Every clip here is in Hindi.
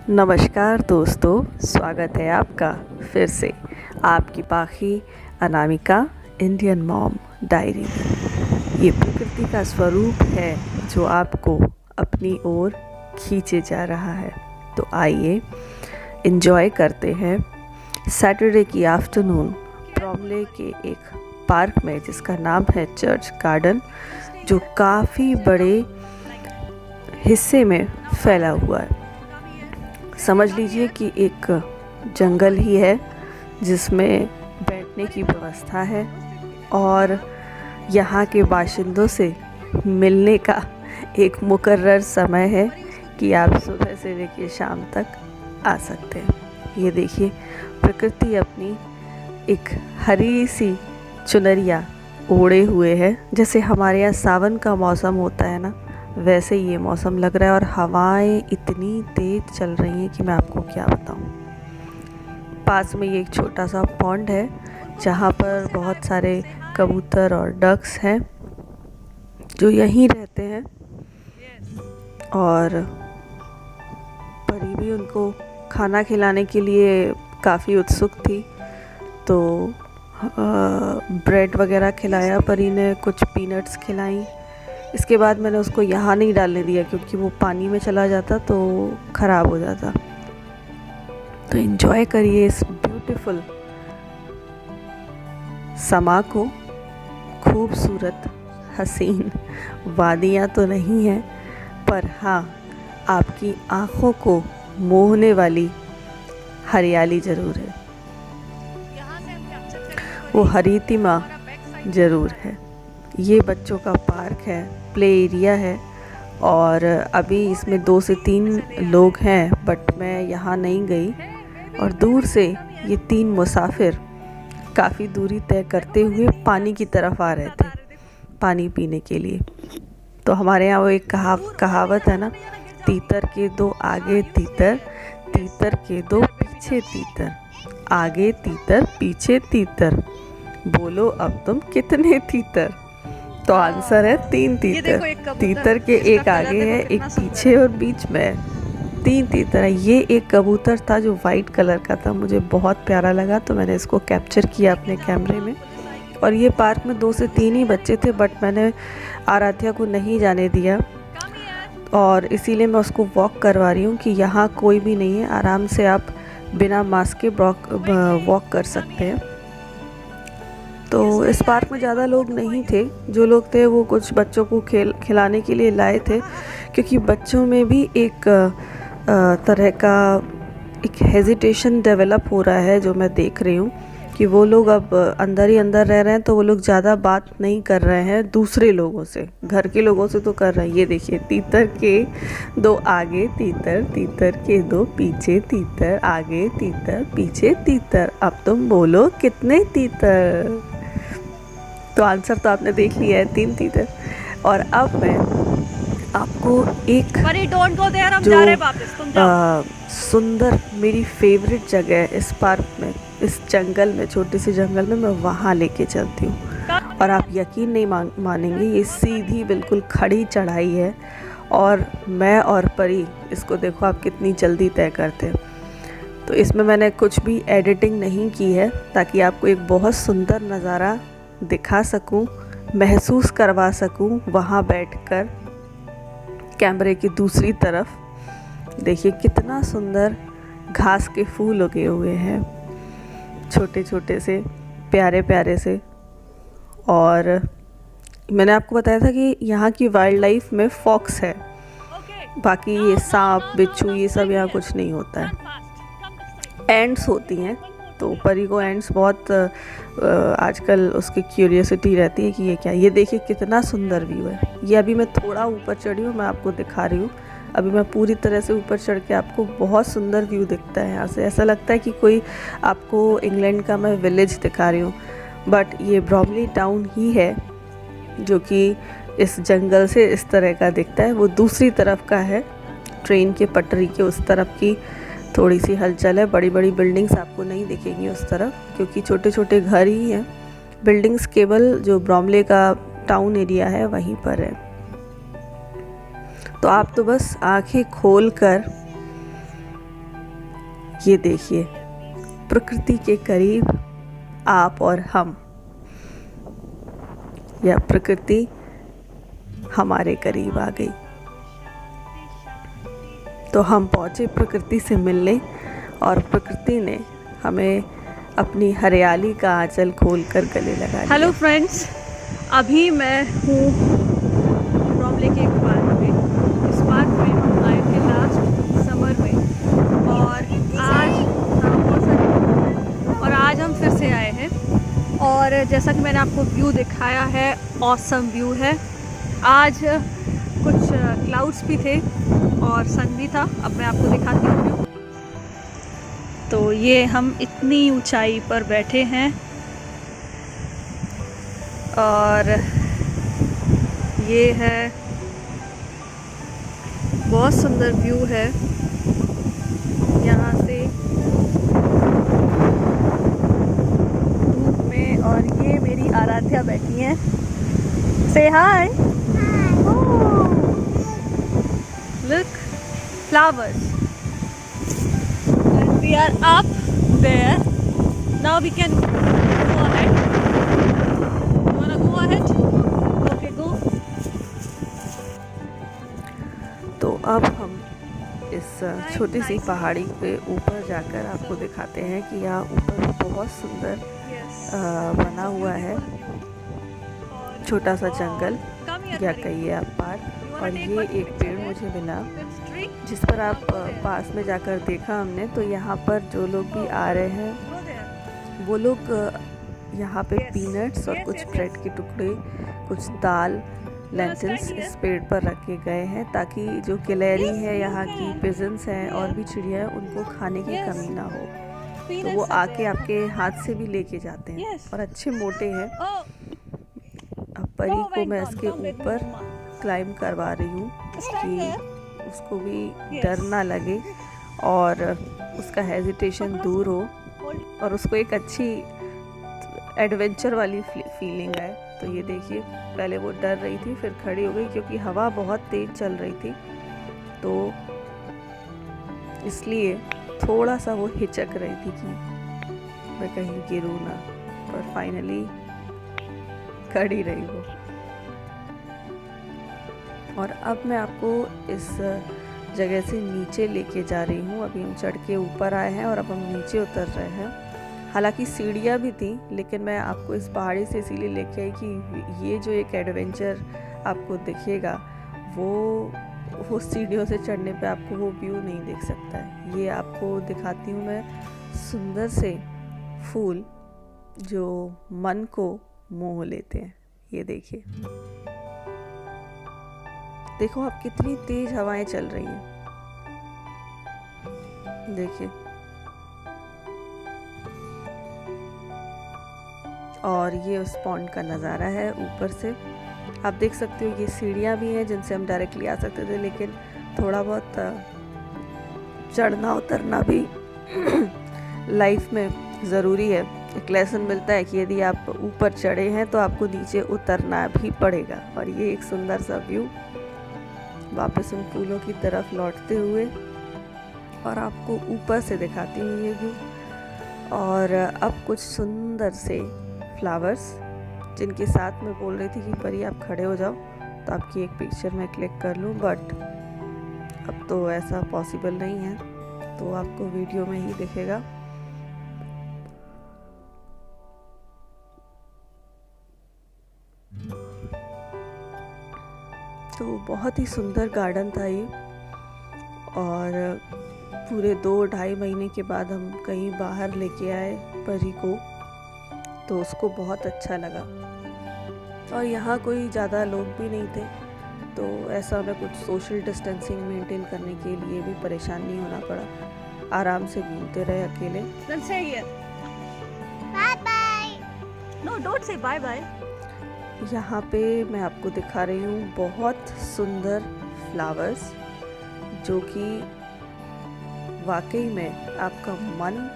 नमस्कार दोस्तों, स्वागत है आपका फिर से आपकी पाखी अनामिका इंडियन मॉम डायरी में। ये प्रकृति का स्वरूप है जो आपको अपनी ओर खींचे जा रहा है। तो आइए एंजॉय करते हैं सैटरडे की आफ्टरनून ब्रॉमले के एक पार्क में, जिसका नाम है चर्च गार्डन, जो काफ़ी बड़े हिस्से में फैला हुआ है। समझ लीजिए कि एक जंगल ही है जिसमें बैठने की व्यवस्था है और यहाँ के बाशिंदों से मिलने का एक मुकर्रर समय है कि आप सुबह से लेकर शाम तक आ सकते हैं। ये देखिए, प्रकृति अपनी एक हरी सी चुनरिया ओढ़े हुए है। जैसे हमारे यहाँ सावन का मौसम होता है ना, वैसे ये मौसम लग रहा है और हवाएं इतनी तेज़ चल रही हैं कि मैं आपको क्या बताऊं। पास में ये एक छोटा सा पॉन्ड है जहाँ पर बहुत सारे कबूतर और डक्स हैं जो यहीं रहते हैं, और परी भी उनको खाना खिलाने के लिए काफ़ी उत्सुक थी। तो ब्रेड वगैरह खिलाया परी ने, कुछ पीनट्स खिलाई। इसके बाद मैंने उसको यहाँ नहीं डालने दिया क्योंकि वो पानी में चला जाता तो ख़राब हो जाता। तो एंजॉय करिए इस ब्यूटीफुल समा को। खूबसूरत हसीन वादियाँ तो नहीं हैं, पर हाँ, आपकी आँखों को मोहने वाली हरियाली ज़रूर है। वो हरीतिमा ज़रूर है। ये बच्चों का पार्क है, प्ले एरिया है, और अभी इसमें 2 से 3 लोग हैं, बट मैं यहाँ नहीं गई। और दूर से ये 3 मुसाफिर काफ़ी दूरी तय करते हुए पानी की तरफ आ रहे थे, पानी पीने के लिए। तो हमारे यहाँ वो एक कहावत है ना, तीतर के 2 आगे तीतर, तीतर के 2 पीछे तीतर, आगे तीतर पीछे तीतर, बोलो अब तुम कितने तीतर। तो आंसर है 3 तीतर। तीतर के एक आगे है, एक पीछे और बीच में है। 3 तीतर है। ये एक कबूतर था जो वाइट कलर का था, मुझे बहुत प्यारा लगा तो मैंने इसको कैप्चर किया अपने कैमरे में। और ये पार्क में 2 से 3 ही बच्चे थे, बट मैंने आराध्या को नहीं जाने दिया और इसीलिए मैं उसको वॉक करवा रही हूँ कि यहाँ कोई भी नहीं है, आराम से आप बिना मास्क के वॉक कर सकते हैं। तो इस पार्क में ज़्यादा लोग नहीं थे, जो लोग थे वो कुछ बच्चों को खिलाने के लिए लाए थे, क्योंकि बच्चों में भी एक तरह का एक हेजिटेशन डेवलप हो रहा है, जो मैं देख रही हूँ कि वो लोग अब अंदर ही अंदर रह रहे हैं, तो वो लोग ज़्यादा बात नहीं कर रहे हैं दूसरे लोगों से। घर के लोगों से तो कर रहे हैं। ये देखिए, तीतर के 2 आगे तीतर, तीतर के 2 पीछे तीतर, आगे तीतर पीछे तीतर, अब तुम बोलो कितने तीतर। तो आंसर तो आपने देख लिया है, 3 तीतर। और अब मैं आपको एक जो सुंदर मेरी फेवरेट जगह है इस पार्क में, इस जंगल में, छोटे से जंगल में, मैं वहाँ लेके चलती हूँ। और आप यकीन नहीं मानेंगे, ये सीधी बिल्कुल खड़ी चढ़ाई है और मैं और परी इसको देखो आप कितनी जल्दी तय करते हैं। तो इसमें मैंने कुछ भी एडिटिंग नहीं की है, ताकि आपको एक बहुत सुंदर नज़ारा दिखा सकूं, महसूस करवा सकूं वहाँ बैठकर कैमरे की दूसरी तरफ। देखिए कितना सुंदर घास के फूल उगे हुए हैं, छोटे छोटे से, प्यारे प्यारे से। और मैंने आपको बताया था कि यहाँ की वाइल्ड लाइफ में फॉक्स है, बाकी ये सांप बिच्छू ये सब यहाँ कुछ नहीं होता है। एंड्स होती हैं, तो परी को एंड्स बहुत आजकल उसकी क्यूरियोसिटी रहती है कि ये क्या। ये देखिए कितना सुंदर व्यू है। ये अभी मैं थोड़ा ऊपर चढ़ी हूँ, मैं आपको दिखा रही हूँ। अभी मैं पूरी तरह से ऊपर चढ़ के आपको बहुत सुंदर व्यू दिखता है यहाँ से। ऐसा लगता है कि कोई आपको इंग्लैंड का मैं विलेज दिखा रही हूँ, बट ये ब्रॉमली टाउन ही है जो कि इस जंगल से इस तरह का दिखता है। वो दूसरी तरफ का है, ट्रेन के पटरी के उस तरफ की थोड़ी सी हलचल है। बड़ी बड़ी बिल्डिंग्स आपको नहीं दिखेंगी उस तरफ, क्योंकि छोटे छोटे घर ही हैं। बिल्डिंग्स केवल जो ब्रॉमले का टाउन एरिया है वहीं पर है। तो आप तो बस आंखें खोल कर ये देखिए, प्रकृति के करीब आप और हम, या प्रकृति हमारे करीब आ गई। तो हम पहुँचे प्रकृति से मिलने और प्रकृति ने हमें अपनी हरियाली का आंचल खोलकर गले लगा लिया। हेलो फ्रेंड्स, अभी मैं हूँ रॉमले के एक पार्क में। इस पार्क में हम आए थे लास्ट समर में और आज हम फिर से आए हैं। और जैसा कि मैंने आपको व्यू दिखाया है, ऑसम व्यू है। आज कुछ क्लाउड्स भी थे और सन भी था। अब मैं आपको दिखाती हूँ व्यू। तो ये हम इतनी ऊंचाई पर बैठे हैं और ये है, बहुत सुंदर व्यू है यहाँ से धूप में। और ये मेरी आराध्या बैठी हैं। Say hi. Look, flowers. And we are up there. Now we can go ahead. You wanna go ahead? Okay, go. तो अब हम इस छोटी सी पहाड़ी पे ऊपर जाकर आपको दिखाते हैं कि यहाँ ऊपर बहुत सुंदर बना हुआ है छोटा सा जंगल, या कहिए आप पार्क। और ये एक पेड़ मुझे मिला जिस पर आप पास में जाकर देखा हमने, तो यहाँ पर जो लोग भी आ रहे हैं वो लोग यहाँ पे पीनट्स और कुछ ब्रेड के टुकड़े, कुछ दाल, लेंटिल्स इस पेड़ पर रखे गए हैं ताकि जो गिलहरी है, यहाँ की पिजन्स हैं और भी चिड़िया, उनको खाने की कमी ना हो। तो वो आके आपके हाथ से भी लेके जाते हैं और अच्छे मोटे हैं। अब परी को मैं इसके ऊपर क्लाइंब करवा रही हूँ कि उसको भी डर ना लगे और उसका हेजिटेशन दूर हो और उसको एक अच्छी एडवेंचर वाली फीलिंग आए। तो ये देखिए, पहले वो डर रही थी, फिर खड़ी हो गई क्योंकि हवा बहुत तेज चल रही थी, तो इसलिए थोड़ा सा वो हिचक रही थी कि मैं कहीं गिरूँ ना, पर फाइनली खड़ी रही वो। और अब मैं आपको इस जगह से नीचे लेके जा रही हूँ। अभी हम चढ़ के ऊपर आए हैं और अब हम नीचे उतर रहे हैं। हालांकि सीढ़ियाँ भी थी, लेकिन मैं आपको इस पहाड़ी से इसीलिए लेके आई कि ये जो एक एडवेंचर आपको दिखेगा वो सीढ़ियों से चढ़ने पे आपको वो व्यू नहीं दिख सकता है। ये आपको दिखाती हूँ मैं सुंदर से फूल जो मन को मोह लेते हैं। ये देखिए, देखो आप कितनी तेज हवाएं चल रही हैं। देखिए, और ये उस पॉन्ड का नज़ारा है ऊपर से। आप देख सकते हो ये सीढ़ियाँ भी हैं जिनसे हम डायरेक्टली आ सकते थे, लेकिन थोड़ा बहुत चढ़ना उतरना भी लाइफ में ज़रूरी है। एक लेसन मिलता है कि यदि आप ऊपर चढ़े हैं तो आपको नीचे उतरना भी पड़ेगा। और ये एक सुंदर सा व्यू वापस उन फूलों की तरफ लौटते हुए, और आपको ऊपर से दिखाती हूँ ये व्यू। और अब कुछ सुंदर से फ्लावर्स, जिनके साथ मैं बोल रही थी कि परी आप खड़े हो जाओ तो आपकी एक पिक्चर मैं क्लिक कर लूँ, बट अब तो ऐसा पॉसिबल नहीं है, तो आपको वीडियो में ही दिखेगा। तो बहुत ही सुंदर गार्डन था ये, और पूरे 2-2.5 महीने के बाद हम कहीं बाहर लेके आए परी को, तो उसको बहुत अच्छा लगा। और यहाँ कोई ज़्यादा लोग भी नहीं थे, तो ऐसा हमें कुछ सोशल डिस्टेंसिंग मेंटेन करने के लिए भी परेशान नहीं होना पड़ा। आराम से घूमते रहे अकेले। Bye bye. No, don't say bye bye. यहाँ पे मैं आपको दिखा रही हूँ बहुत सुंदर फ्लावर्स, जो कि वाकई में आपका मन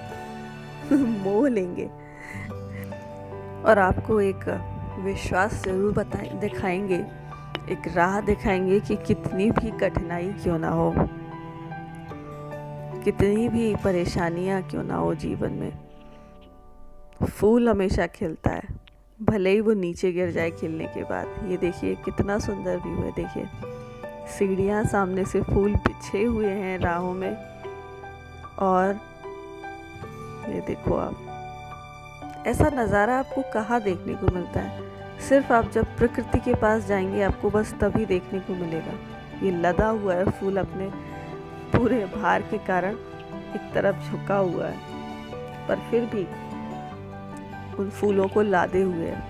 मोह लेंगे और आपको एक विश्वास जरूर दिखाएंगे, एक राह दिखाएंगे कि कितनी भी कठिनाई क्यों ना हो, कितनी भी परेशानियां क्यों ना हो जीवन में, फूल हमेशा खिलता है, भले ही वो नीचे गिर जाए खिलने के बाद। ये देखिए कितना सुंदर व्यू है। देखिए सीढ़ियाँ, सामने से फूल बिछे हुए हैं राहों में, और ये देखो आप, ऐसा नज़ारा आपको कहाँ देखने को मिलता है? सिर्फ आप जब प्रकृति के पास जाएंगे आपको बस तभी देखने को मिलेगा। ये लदा हुआ है फूल, अपने पूरे भार के कारण एक तरफ झुका हुआ है, पर फिर भी उन फूलों को लादे हुए है।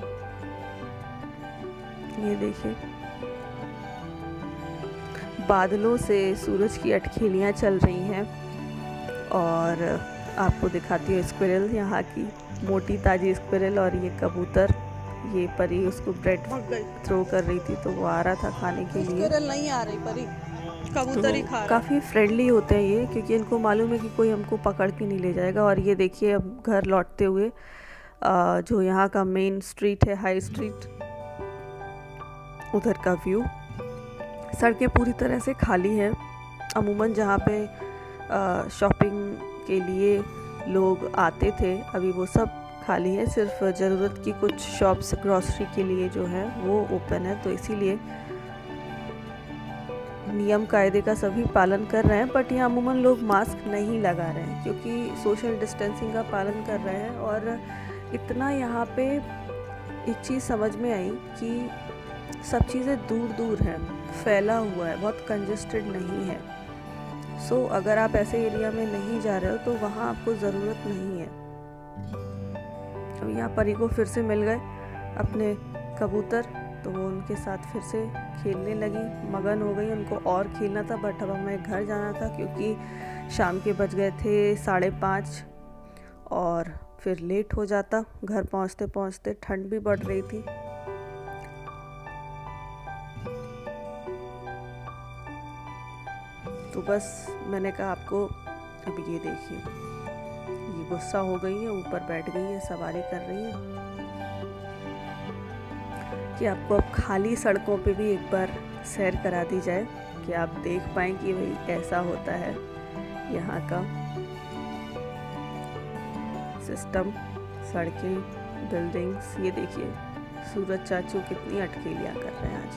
ये देखिए बादलों से सूरज की अटखेलियाँ चल रही हैं, और आपको दिखाती हूँ स्क्विरल, यहाँ की मोटी ताजी स्क्विरल, और ये कबूतर, ये परी उसको ब्रेड थ्रो कर रही थी तो वो आ रहा था खाने के लिए। स्क्विरल नहीं आ रही, परी कबूतर ही खा रहा। काफ़ी फ्रेंडली होते हैं ये, क्योंकि इनको मालूम है कि कोई हमको पकड़ के नहीं ले जाएगा। और ये देखिए अब घर लौटते हुए जो यहाँ का मेन स्ट्रीट है, हाई स्ट्रीट, उधर का व्यू। सड़कें पूरी तरह से खाली हैं। अमूमन जहाँ पे शॉपिंग के लिए लोग आते थे अभी वो सब खाली है, सिर्फ ज़रूरत की कुछ शॉप्स ग्रॉसरी के लिए जो है वो ओपन है। तो इसीलिए नियम कायदे का सभी पालन कर रहे हैं, बट यहाँ अमूमन लोग मास्क नहीं लगा रहे हैं क्योंकि सोशल डिस्टेंसिंग का पालन कर रहे हैं। और इतना यहाँ पे एक चीज़ समझ में आई कि सब चीज़ें दूर दूर हैं, फैला हुआ है, बहुत कंजेस्टेड नहीं है। सो अगर आप ऐसे एरिया में नहीं जा रहे हो तो वहाँ आपको ज़रूरत नहीं है। अब यहाँ परी को फिर से मिल गए अपने कबूतर, तो वो उनके साथ फिर से खेलने लगी, मगन हो गई। उनको और खेलना था, बट अब हमें घर जाना था क्योंकि शाम के बज गए थे 5:30, और फिर लेट हो जाता घर पहुँचते पहुँचते। ठंड भी बढ़ रही थी। तो बस मैंने कहा आपको, अब ये देखिए ये गुस्सा हो गई है, ऊपर बैठ गई है, सवारी कर रही है, कि आपको अब खाली सड़कों पे भी एक बार सैर करा दी जाए कि आप देख पाएँ कि भाई कैसा होता है यहाँ का सिस्टम, सड़कें, बिल्डिंग्स। ये देखिए सूरज चाचू कितनी अटखेलियाँ कर रहे हैं आज।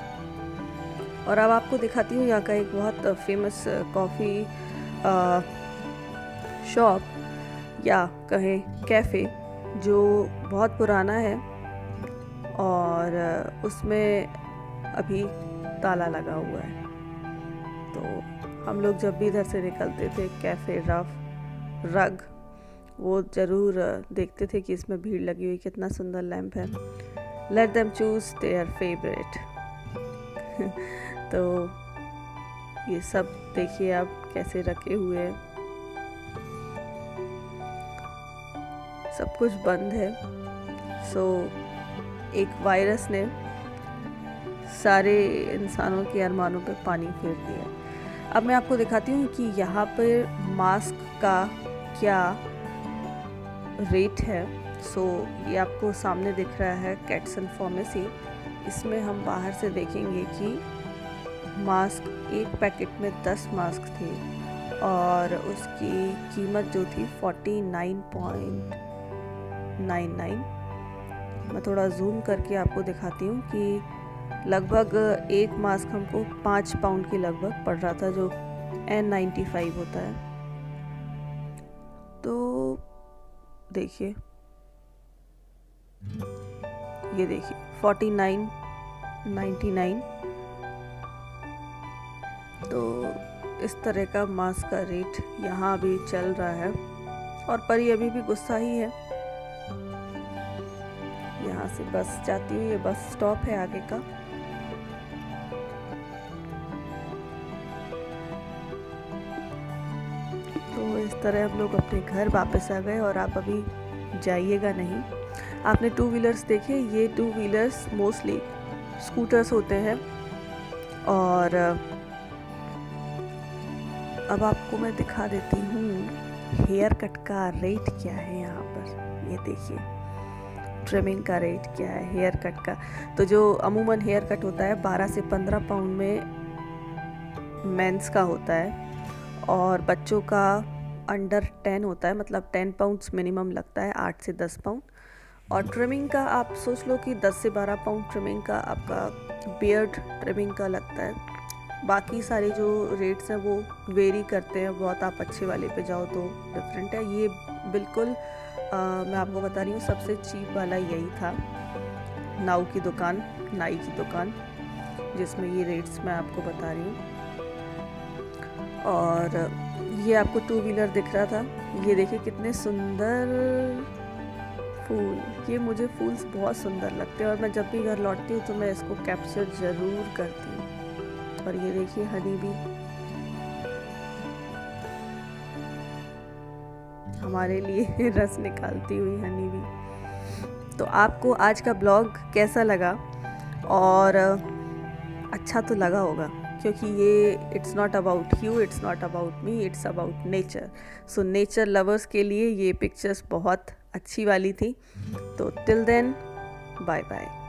और अब आपको दिखाती हूँ यहाँ का एक बहुत फेमस कॉफ़ी शॉप या कहें कैफ़े, जो बहुत पुराना है और उसमें अभी ताला लगा हुआ है। तो हम लोग जब भी इधर से निकलते थे कैफ़े रग वो ज़रूर देखते थे कि इसमें भीड़ लगी हुई, कितना सुंदर लैंप है। Let them choose their favourite. तो ये सब देखिए आप कैसे रखे हुए हैं, सब कुछ बंद है। सो एक वायरस ने सारे इंसानों के अरमानों पे पानी फेर दिया। अब मैं आपको दिखाती हूँ कि यहाँ पर मास्क का क्या रेट है। सो ये आपको सामने दिख रहा है कैटसन फार्मेसी। इसमें हम बाहर से देखेंगे कि मास्क, एक पैकेट में 10 मास्क थे और उसकी कीमत जो थी 49.99। मैं थोड़ा जूम करके आपको दिखाती हूँ कि लगभग एक मास्क हमको 5 पाउंड के लगभग पड़ रहा था, जो N95 होता है। तो देखिए, ये देखिए 49.99। तो इस तरह का मास्क का रेट यहाँ भी चल रहा है। और परी अभी भी गुस्सा ही है। यहाँ से बस जाती हुई, ये बस स्टॉप है आगे का। तो इस तरह हम लोग अपने घर वापस आ गए और आप अभी जाइएगा नहीं। आपने 2 व्हीलर्स देखे, ये 2 व्हीलर्स मोस्टली स्कूटर्स होते हैं। और अब आपको मैं दिखा देती हूँ हेयर कट का रेट क्या है यहाँ पर। ये देखिए ट्रिमिंग का रेट क्या है हेयर कट का। तो जो अमूमन हेयर कट होता है 12 से 15 पाउंड में मेंस का होता है, और बच्चों का अंडर 10 होता है, मतलब 10 पाउंड्स मिनिमम लगता है, 8 से 10 पाउंड। और ट्रिमिंग का आप सोच लो कि 10 से 12 पाउंड ट्रिमिंग का आपका बियर्ड ट्रिमिंग का लगता है। बाकी सारे जो रेट्स हैं वो वेरी करते हैं बहुत, आप अच्छे वाले पे जाओ तो डिफरेंट है। ये बिल्कुल मैं आपको बता रही हूँ सबसे चीप वाला यही था, नाई की दुकान जिसमें ये रेट्स मैं आपको बता रही हूँ। और ये आपको 2 व्हीलर दिख रहा था, ये देखिए कितने सुंदर फूल, ये मुझे फूल्स बहुत सुंदर लगते हैं और मैं जब भी घर लौटती हूँ तो मैं इसको कैप्चर ज़रूर करती हूँ। और ये देखिए हनी बी, हमारे लिए रस निकालती हुई हनी बी। तो आपको आज का ब्लॉग कैसा लगा? और अच्छा तो लगा होगा, क्योंकि ये it's not about you, it's not about me, it's about nature. So nature lovers के लिए ये पिक्चर्स बहुत अच्छी वाली थी। तो टिल देन, बाय बाय।